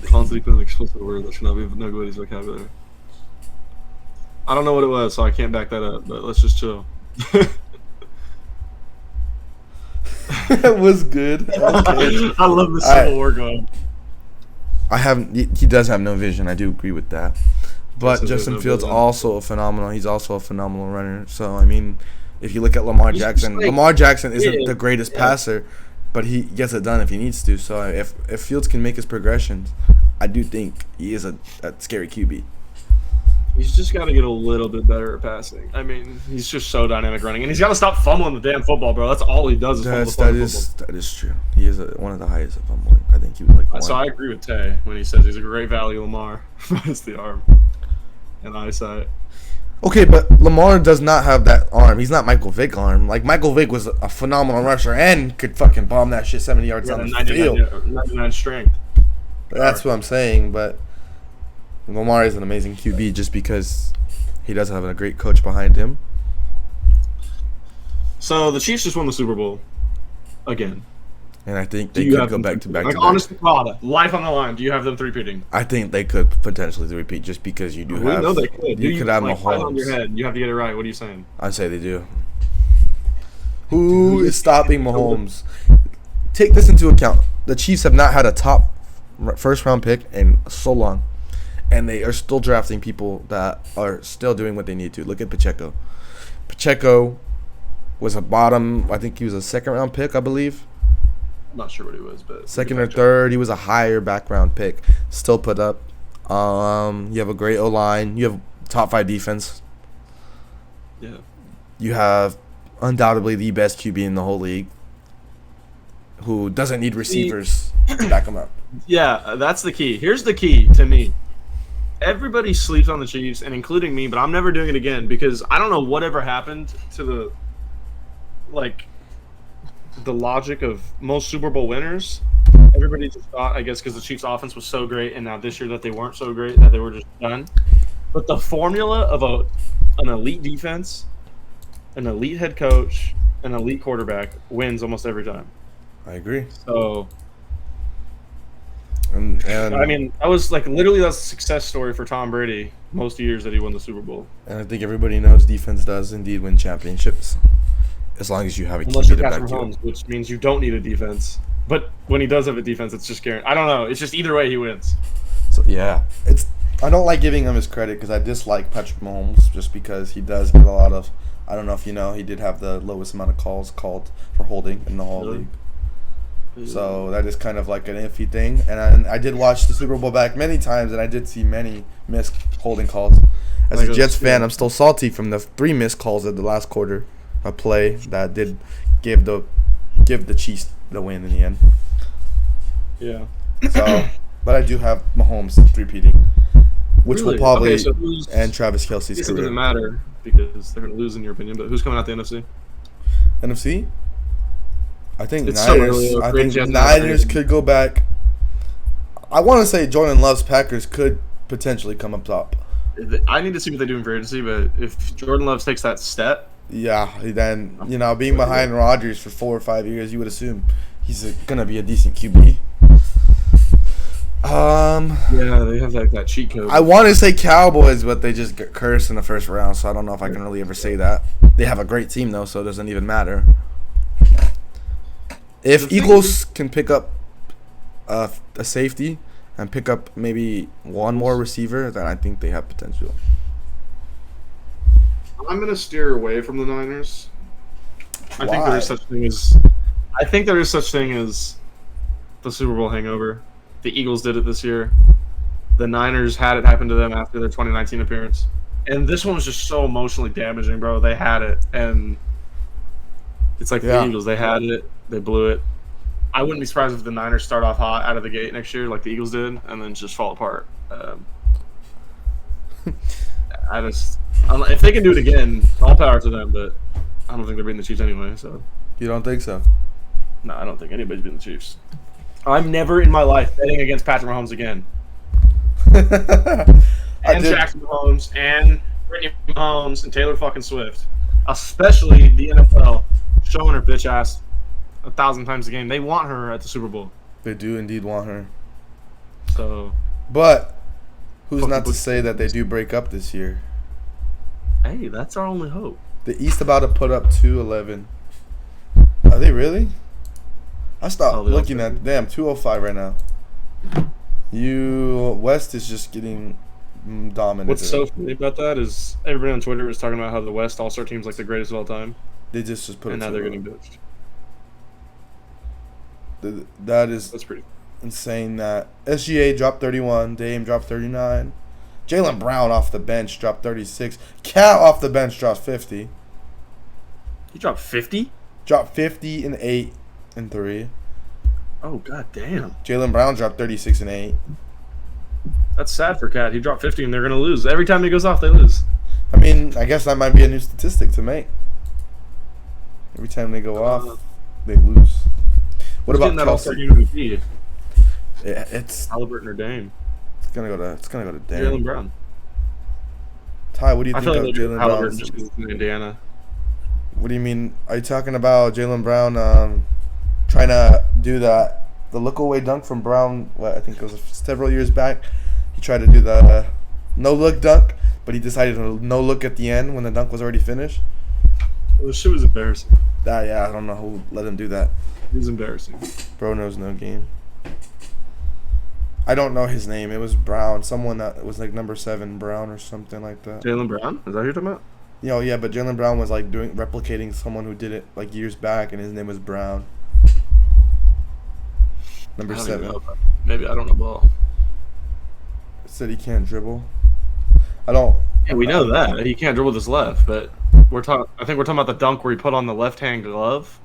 Constantly put an explicit word that should not be nobody's vocabulary. I don't know what it was, so I can't back that up. But let's just chill. It was good. Okay. I love the Civil War going. He does have no vision. I do agree with that. But Justin Fields also a phenomenal. He's also a phenomenal runner. So I mean, if you look at Lamar Jackson, Lamar Jackson isn't the greatest passer, but he gets it done if he needs to. So if Fields can make his progressions, I do think he is a scary QB. He's just got to get a little bit better at passing. I mean, he's just so dynamic running, and he's got to stop fumbling the damn football, bro. That's all he does is fumble the football. That is true. He is one of the highest at fumbling. I think he was like. So I agree with Tay when he says he's a great value Lamar minus the arm and eyesight. Okay, but Lamar does not have that arm. He's not Michael Vick arm. Like Michael Vick was a phenomenal rusher and could fucking bomb that shit 70 yards down the field. 99 strength. That's what I'm saying, but Lamar is an amazing QB just because he does have a great coach behind him. So the Chiefs just won the Super Bowl again. And I think they could go back to back. Like, honest to God, life on the line. Do you have them three-peating? I think they could potentially three-peat just because you do have. We know they could. You could have Mahomes. On your head. You have to get it right. What are you saying? I say they do. Who is stopping Mahomes? Take this into account. The Chiefs have not had a top first-round pick in so long, and they are still drafting people that are still doing what they need to. Look at Pacheco. Pacheco was a bottom. I think he was a second-round pick, I believe. I'm not sure what he was, but second or third. He was a higher background pick. Still put up. You have a great O-line. You have top 5 defense. Yeah. You have undoubtedly the best QB in the whole league, who doesn't need receivers to back him up. Yeah, that's the key. Here's the key to me. Everybody sleeps on the Chiefs, and including me, but I'm never doing it again because I don't know whatever happened to the logic of most Super Bowl winners. Everybody just thought, I guess, because the Chiefs' offense was so great, and now this year that they weren't so great, that they were just done. But the formula of an elite defense, an elite head coach, an elite quarterback wins almost every time. I agree. So, and I mean, that was literally that's a success story for Tom Brady most years that he won the Super Bowl. And I think everybody knows defense does indeed win championships. As long as you have a unless you're Patrick Mahomes, which means you don't need a defense. But when he does have a defense, it's just guaranteed. I don't know. It's just either way he wins. So yeah, I don't like giving him his credit because I dislike Patrick Mahomes just because he does get a lot of. I don't know if you know, he did have the lowest amount of calls called for holding in the whole league. So that is kind of like an iffy thing. And I did watch the Super Bowl back many times, and I did see many missed holding calls. As a Jets fan, I'm still salty from the 3 missed calls at the last quarter. A play that did give the Chiefs the win in the end. Yeah. So, but I do have Mahomes repeating, which will probably end Travis Kelce's career. It doesn't matter because they're going to lose in your opinion. But who's coming out the NFC? NFC? I think it's Niners. So I think Niners could go back. I want to say Jordan Love's Packers could potentially come up top. I need to see what they do in free agency, but if Jordan Love takes that step. Yeah, then, being behind Rodgers for 4 or 5 years, you would assume he's going to be a decent QB. Yeah, they have that cheat code. I want to say Cowboys, but they just get cursed in the first round, so I don't know if I can really ever say that. They have a great team, though, so it doesn't even matter. If Eagles can pick up a safety and pick up maybe one more receiver, then I think they have potential. I'm gonna steer away from the Niners. Why? I think there is such thing as the Super Bowl hangover. The Eagles did it this year. The Niners had it happen to them after their 2019 appearance, and this one was just so emotionally damaging, bro. They had it, and it's like the Eagles. They had it, they blew it. I wouldn't be surprised if the Niners start off hot out of the gate next year, like the Eagles did, and then just fall apart. If they can do it again, all power to them, but I don't think they're beating the Chiefs anyway. So you don't think so? No, I don't think anybody's beating the Chiefs. I'm never in my life betting against Patrick Mahomes again. And Jackson Mahomes and Brittany Mahomes and Taylor fucking Swift, especially the NFL, showing her bitch ass 1,000 times a game. They want her at the Super Bowl. They do indeed want her. So, but who's not to say that they do break up this year? Hey, that's our only hope. The East about to put up 211. Are they really? I stopped looking at 205 right now. West is just getting dominated. What's so funny about that is everybody on Twitter is talking about how the West All-Star team's like the greatest of all time. They just put it. And now they're getting bitched. That's pretty insane. That SGA dropped 31, Dame dropped 39, Jaylen Brown off the bench dropped 36, Cat off the bench dropped 50. He dropped 50? Dropped 50 and 8 and 3. Oh god damn. Jaylen Brown dropped 36 and 8. That's sad for Cat. He dropped 50 and they're gonna lose. Every time he goes off, they lose. I mean, I guess that might be a new statistic to make. Every time they go off, they lose. What about that Kelsey? All-Star MVP? Yeah, it's Halliburton or Dame. It's gonna go to Dame. Jaylen Brown. Ty, what do you think of like Jaylen Brown? Just because it's in Indiana. What do you mean? Are you talking about Jaylen Brown trying to do the look away dunk from Brown? What I think it was several years back. He tried to do the no look dunk, but he decided to no look at the end when the dunk was already finished. Well, the shit was embarrassing. Yeah, I don't know who let him do that. It was embarrassing. Bro knows no game. I don't know his name. It was Brown. Someone that was like number 7 Brown or something like that. Jaylen Brown? Is that who you're talking about? Yeah, but Jaylen Brown was like replicating someone who did it like years back, and his name was Brown. Number 7. Maybe I don't know ball. Said he can't dribble. I don't. Yeah, we know that he can't dribble with his left, but I think we're talking about the dunk where he put on the left-hand glove,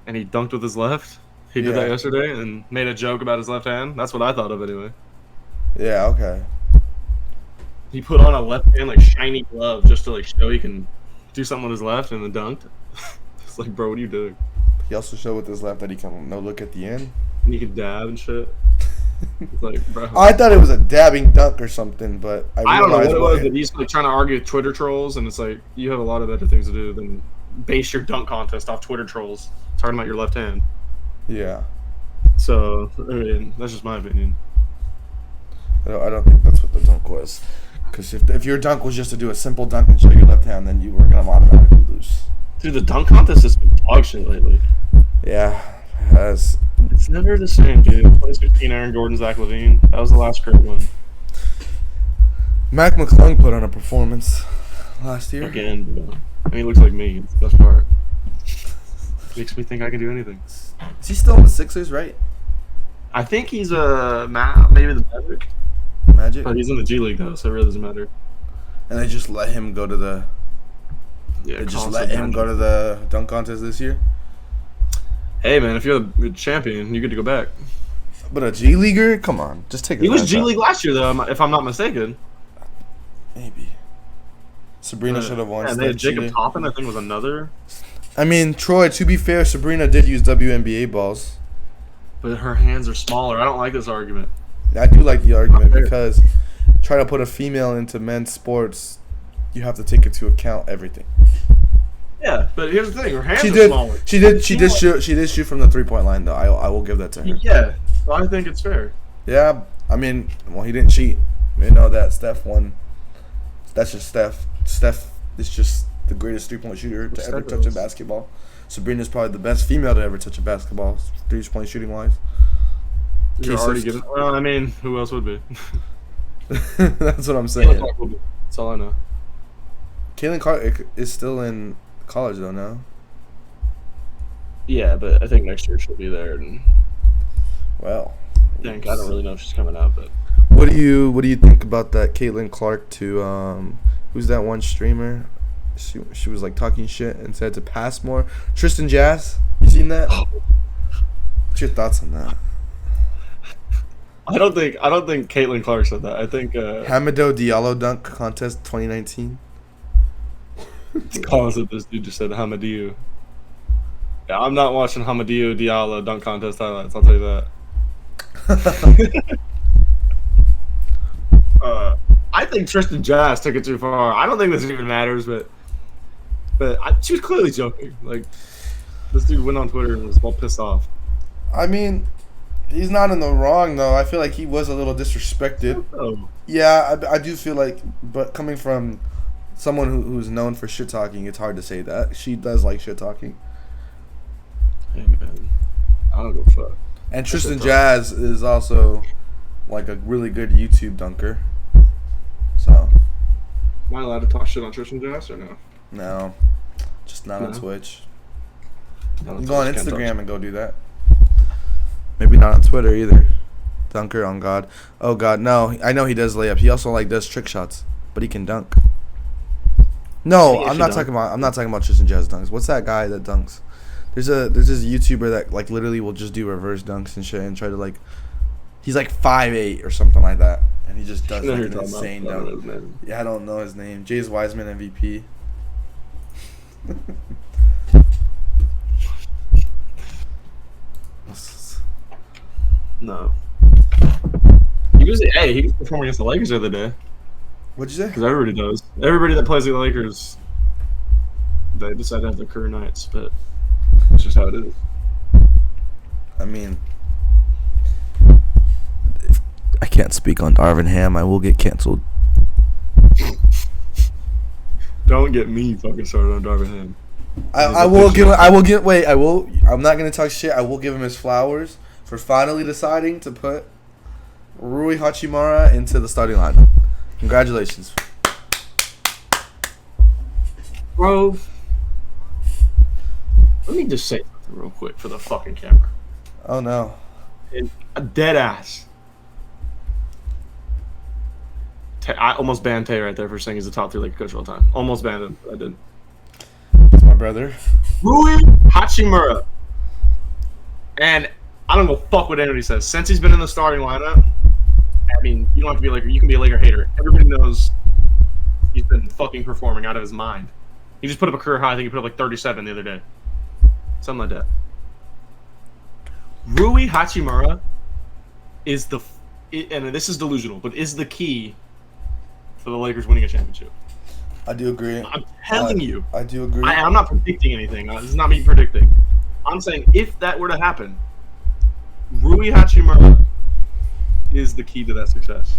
and he dunked with his left. He did that yesterday and made a joke about his left hand. That's what I thought of anyway. Yeah. Okay. He put on a left-hand like shiny glove just to like show he can do something with his left, and then dunked. It's like, bro, what are you doing? He also showed with his left that he can no look at the end. And he can dab and shit. It's like, bro. I thought it was a dabbing dunk or something, but I don't know what it was. But he's like trying to argue with Twitter trolls, and it's like you have a lot of better things to do than base your dunk contest off Twitter trolls talking about your left hand. Yeah. So I mean, that's just my opinion. I don't think that's what the dunk was. Because if your dunk was just to do a simple dunk and show your left hand, then you were gonna automatically lose. Dude, the dunk contest has been dog shit lately. Yeah, it has. It's never the same, dude. 2016 Aaron Gordon, Zach LaVine. That was the last great one. Mac McClung put on a performance last year. Again, bro. I mean, he looks like me. It's the best part. Makes me think I can do anything. Is he still in the Sixers, right? I think he's maybe the Magic. Magic? But he's in the G League, though, so it really doesn't matter. And they just let him go to the... Yeah, they just let him go to the dunk contest this year? Hey, man, if you're the champion, you get to go back. But a G Leaguer? Come on, just take it. He was G League last year, though, if I'm not mistaken. Maybe. Sabrina should have won. Yeah, they had Jacob Toppin, I think, was another. I mean, Troy, to be fair, Sabrina did use WNBA balls. But her hands are smaller. I don't like this argument. I do like the argument because trying to put a female into men's sports, you have to take into account everything. Yeah, but here's the thing: her hands are smaller. She did shoot from the 3-point line, though. I will give that to her. Yeah, so I think it's fair. Yeah, I mean, well, he didn't cheat. You know that Steph won. That's just Steph. Steph is just the greatest 3-point shooter to ever touch a basketball. Sabrina's probably the best female to ever touch a basketball, 3-point shooting wise. You're already giving. Well, I mean, who else would be? That's what I'm saying. That's all I know. Caitlin Clark is still in college though now. Yeah, but I think next year she'll be there. And well, I don't really know if she's coming out, but what do you think about that Caitlin Clark to who's that one streamer? She was like talking shit and said to pass more. Tristan Jazz, you seen that? What's your thoughts on that? I don't think Caitlin Clark said that. I think Hamidou Diallo dunk contest 2019. Colin said this dude just said Hamidou. Yeah, I'm not watching Hamidou Diallo dunk contest highlights. I'll tell you that. I think Tristan Jazz took it too far. I don't think this even matters, but she was clearly joking. Like, this dude went on Twitter and was all pissed off. I mean, he's not in the wrong though. I feel like he was a little disrespected. Oh. Yeah, I do feel like, but coming from someone who's known for shit talking, it's hard to say that. She does like shit talking. Hey man, I don't give a fuck. And Tristan Jazz is also like a really good YouTube dunker. So. Am I allowed to talk shit on Tristan Jazz or no? No, just not on Twitch. No, You can go on Twitch, can't Instagram and go do that. Maybe not on Twitter either. Dunker on God. Oh God, no. I know he does layup. He also like does trick shots, but he can dunk. No, I'm not talking about Tristan Jazz dunks. What's that guy that dunks? There's this YouTuber that like literally will just do reverse dunks and shit and try to like. He's like 5'8" or something like that, and he just does like an insane dunk. Yeah, I don't know his name. James Wiseman MVP. No. He was performing against the Lakers the other day. What'd you say? Because everybody does. Everybody that plays the Lakers, they decide to have their career nights, but it's just how it is. I mean, I can't speak on Darvin Ham. I will get canceled. Don't get me fucking started on Darvin Ham. I'm not gonna talk shit. I will give him his flowers for finally deciding to put Rui Hachimura into the starting lineup. Congratulations, bro. Let me just say something real quick for the fucking camera. Oh no, a dead ass. I almost banned Tay right there for saying he's the top 3 Laker coach of all time. Almost banned him, but I didn't. That's my brother. Rui Hachimura. And I don't go fuck what anybody says. Since he's been in the starting lineup, I mean, you don't have to be a Laker. You can be a Laker hater. Everybody knows he's been fucking performing out of his mind. He just put up a career high. I think he put up like 37 the other day. Something like that. Rui Hachimura is and this is delusional, but is the key for the Lakers winning a championship. I do agree. I'm telling you. I do agree. I'm not predicting anything. This is not me predicting. I'm saying if that were to happen, Rui Hachimura is the key to that success.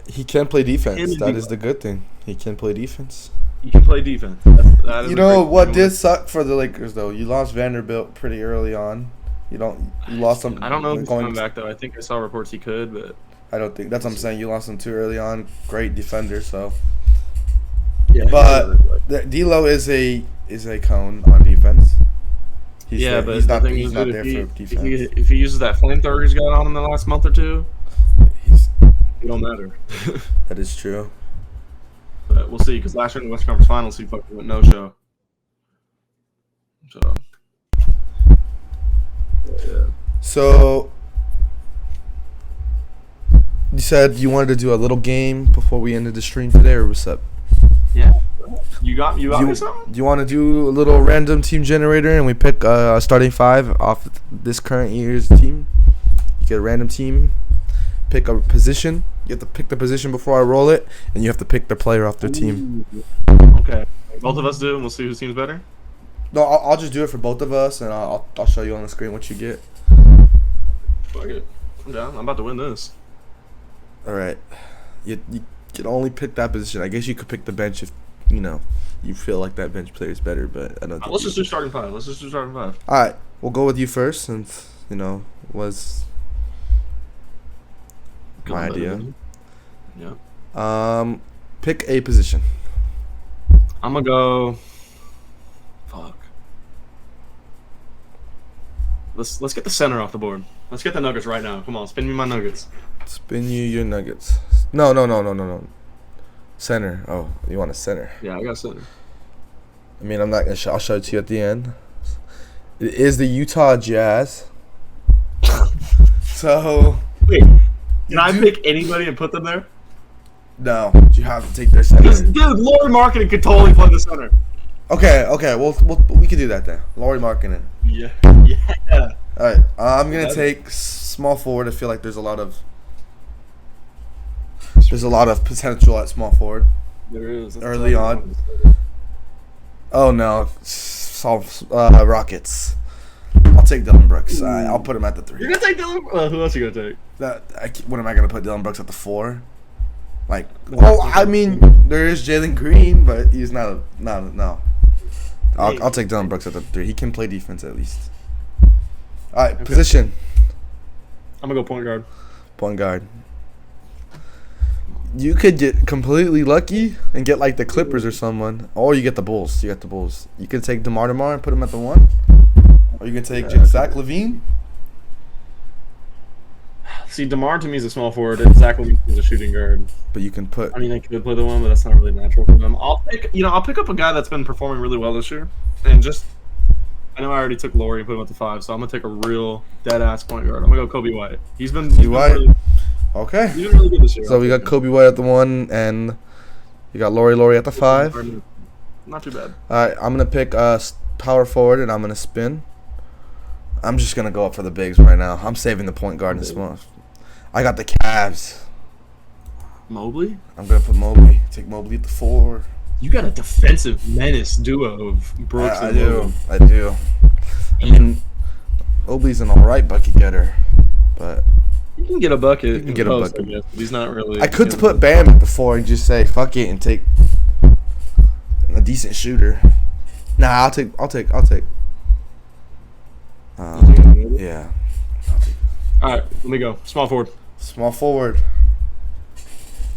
He can play defense. That is the good thing. He can play defense. He can play defense. That you know what did suck for the Lakers though? You lost Vanderbilt pretty early on. You lost him. I don't know if he's coming back though. I think I saw reports he could, but I don't think that's what I'm saying. You lost him too early on. Great defender, so. Yeah, but D'Lo is a cone on defense. He's he's not there for defense. If he uses that flamethrower he's got on him the last month or two, it don't matter. That is true. But we'll see, because last year in the Western Conference Finals, he fucking went no-show. So, yeah. So, you said you wanted to do a little game before we ended the stream today, or what's up? Yeah. You got me something? Do you want to do a little random team generator and we pick a starting 5 off this current year's team? You get a random team, pick a position. You have to pick the position before I roll it, and you have to pick the player off their team. Okay. Both of us do, and we'll see whose team's better? No, I'll just do it for both of us, and I'll show you on the screen what you get. Fuck it. I'm down. I'm about to win this. All right. You can only pick that position. I guess you could pick the bench if, you feel like that bench player is better, but I don't think let's just do starting 5. All right. We'll go with you first since, was my idea. Yeah. Pick a position. I'm gonna go. Fuck. Let's get the center off the board. Let's get the Nuggets right now. Come on, spin me my Nuggets. Spin you your Nuggets. No. Center. Oh, you want a center? Yeah, I got center. I mean, I'm not gonna. I'll show it to you at the end. It is the Utah Jazz. So. Wait. Can I pick anybody and put them there? No, you have to take their center. Dude, Lauri Markkanen could totally play the center. Okay. We can do that then. Lauri Markkanen. Yeah. All right. I'm gonna take small forward. I feel like there's a lot of There's a lot of potential at small forward. There is. Early on. Oh no, Rockets. I'll take Dylan Brooks. I'll put him at the 3. You're gonna take Dylan? Who else are you gonna take? What am I gonna put Dylan Brooks at the 4? Like, I mean, there is Jalen Green, but he's not. No. I'll take Dylan Brooks at the 3. He can play defense at least. All right, okay. Position. I'm gonna go point guard. Point guard. You could get completely lucky and get like the Clippers or someone, or you get the Bulls. You could take DeMar and put him at the 1, or you can take Zach LaVine. See, DeMar to me is a small forward, and Zach LaVine is a shooting guard. But you can put. I mean, I could play the 1, but that's not really natural for them. I'll pick up a guy that's been performing really well this year, and just. I know I already took Laurie and put him at the 5, so I'm gonna take a real dead ass point guard. I'm gonna go Kobe White. He's been White. Okay. He's been really good this year. So we got Kobe White at the 1, and you got Laurie at the 5. Not too bad. All right, I'm gonna pick power forward, and I'm gonna spin. I'm just gonna go up for the bigs right now. I'm saving the point guard in this month. I got the Cavs. Mobley? I'm gonna put Mobley. Take Mobley at the 4. You got a defensive menace duo of Brooks and Mobley. I do. I mean, Mobley's an alright bucket getter, but you can get a bucket. You can get a bucket. I guess, but he's not really. I could put Bam at the 4 and just say fuck it and take a decent shooter. Nah, I'll take. Yeah. All right, let me go. Small forward. Small forward.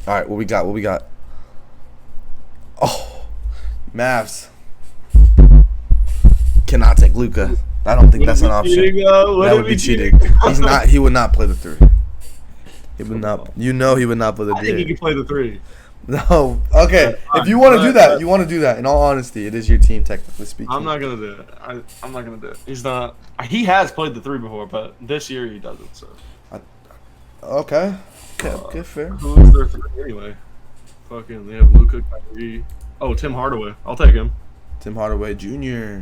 All right, what we got? Oh, Mavs. Cannot take Luka. I don't think that's an option. That would be cheating. He's not. He would not play the 3. He would not. You know he would not play the 3. I think he can play the 3. No. Okay. If you want to do that, you want to do that. In all honesty, it is your team, technically speaking. I'm not gonna do it. I'm not gonna do it. He's not. He has played the 3 before, but this year he doesn't. So. Okay. Okay. Fair. Who's their 3 anyway? Fucking. They have Luka, Kyrie. Oh, Tim Hardaway. I'll take him. Tim Hardaway Jr.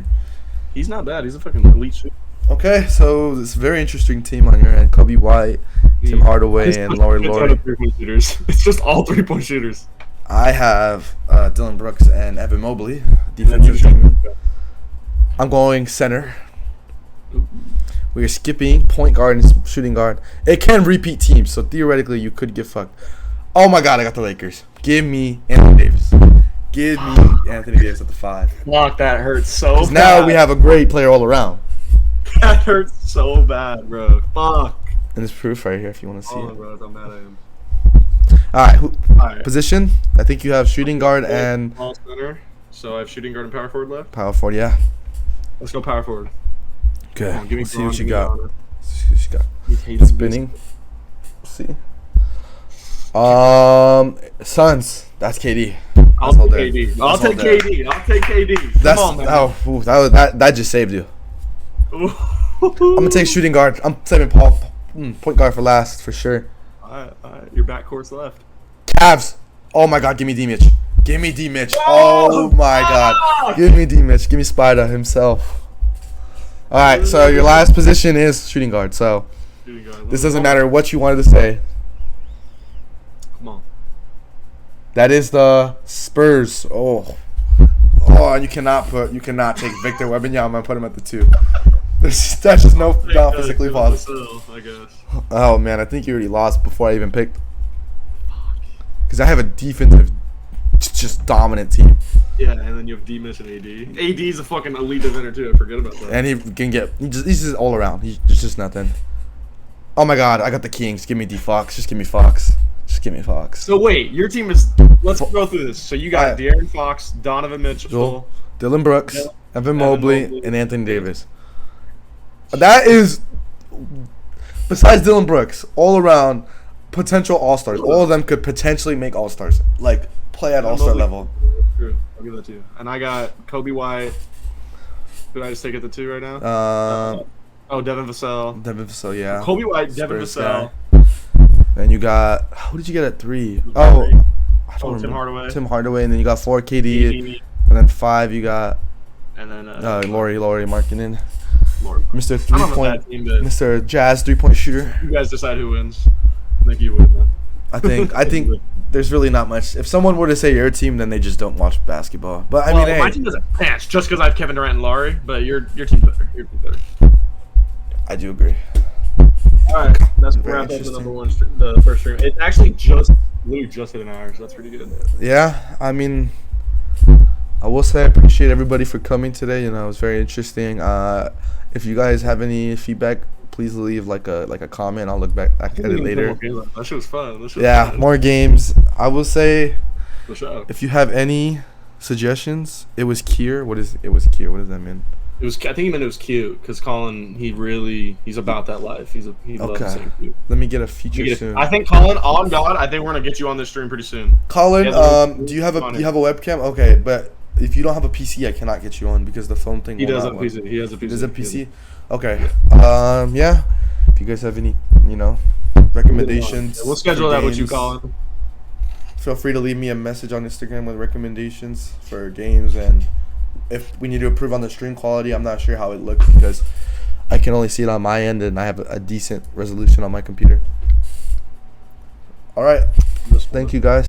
He's not bad. He's a fucking elite shooter. Okay, so it's a very interesting team on your end. Kobe White, Tim Hardaway, and Laurie. It's just all 3-point shooters. I have Dylan Brooks and Evan Mobley, defensive team. I'm going center. We are skipping point guard and shooting guard. It can repeat teams, so theoretically you could get fucked. Oh my god, I got the Lakers. Give me Anthony Davis. Give me Anthony Davis at the 5. Fuck, that hurts so bad. Now we have a great player all around. That hurts so bad, bro. Fuck. And there's proof right here if you want to see it. Bro, I'm mad at him. All right. Position? I think you have shooting guard and small center. So I have shooting guard and power forward left. Power forward, yeah. Let's go power forward. Good. Let's see what you got. He's spinning. See. Suns. That's KD. I'll take KD. I'll take KD. That's that just saved you. I'm gonna take shooting guard. I'm saving point guard for last for sure. Alright. Your backcourt's left. Cavs. Oh my god, give me D-Mitch. Give me D-Mitch. Oh my god. Give me D-Mitch. Give me Spider himself. Alright, so your last position is shooting guard. So this doesn't matter what you wanted to say. Come on. That is the Spurs. Oh, and you cannot take Victor Wembanyama and put him at the 2. That's just not physically possible. I guess. Oh man, I think you already lost before I even picked. Because I have a defensive, just dominant team. Yeah, and then you have D-Mitch and AD. AD is a fucking elite defender too. I forget about that. And he's just all around. He's just nothing. Oh my god, I got the Kings. Give me D-Fox. Just give me Fox. Just give me Fox. So wait, your team is. Let's go through this. So you got De'Aaron Fox, Donovan Mitchell, Dylan Brooks, Evan Mobley, and Anthony Davis. That is, besides Dylan Brooks, all around potential all-stars. All of them could potentially make all-stars, like play at all-star level. True. I'll give that to you. And I got Kobe White. Who did I just take at the 2 right now? Devin Vassell. Yeah. Kobe White, Devin Vassell. Then you got, who did you get at 3? I don't remember. Tim Hardaway, and then you got 4 KD, and then 5 you got. And then Laurie marking in. Mr. 3-point, Mr. Jazz 3-point shooter. You guys decide who wins. I think you win. I think there's really not much. If someone were to say your team, then they just don't watch basketball. But I mean, my hey, team doesn't match just because I have Kevin Durant and Laurie, but your team's better. Your team's better. I do agree. All right, that's Very wrap up the interesting. number one, the first stream. It actually literally just hit an hour, so that's pretty good. Yeah, I mean, I will say I appreciate everybody for coming today. You know, it was very interesting. If you guys have any feedback, please leave like a comment. I'll look back at it later. That shit was fun. Yeah, more games. I will say, For sure. if you have any suggestions, it was Kier. What does that mean? I think he meant it was cute because Colin, he's about that life. He loves Okay. saying cute. Let me get a feature soon. I think Colin, on God, I think we're gonna get you on this stream pretty soon. Colin, Yeah, do you have a webcam? Okay, but if you don't have a PC, I cannot get you on because the phone thing. He will does not have a work. PC. He has a PC. He does a PC. Okay. Yeah. If you guys have any, recommendations, We'll schedule for that with you, games, Colin. Feel free to leave me a message on Instagram with recommendations for games, and if we need to improve on the stream quality, I'm not sure how it looks because I can only see it on my end, and I have a decent resolution on my computer. All right. Thank you, guys.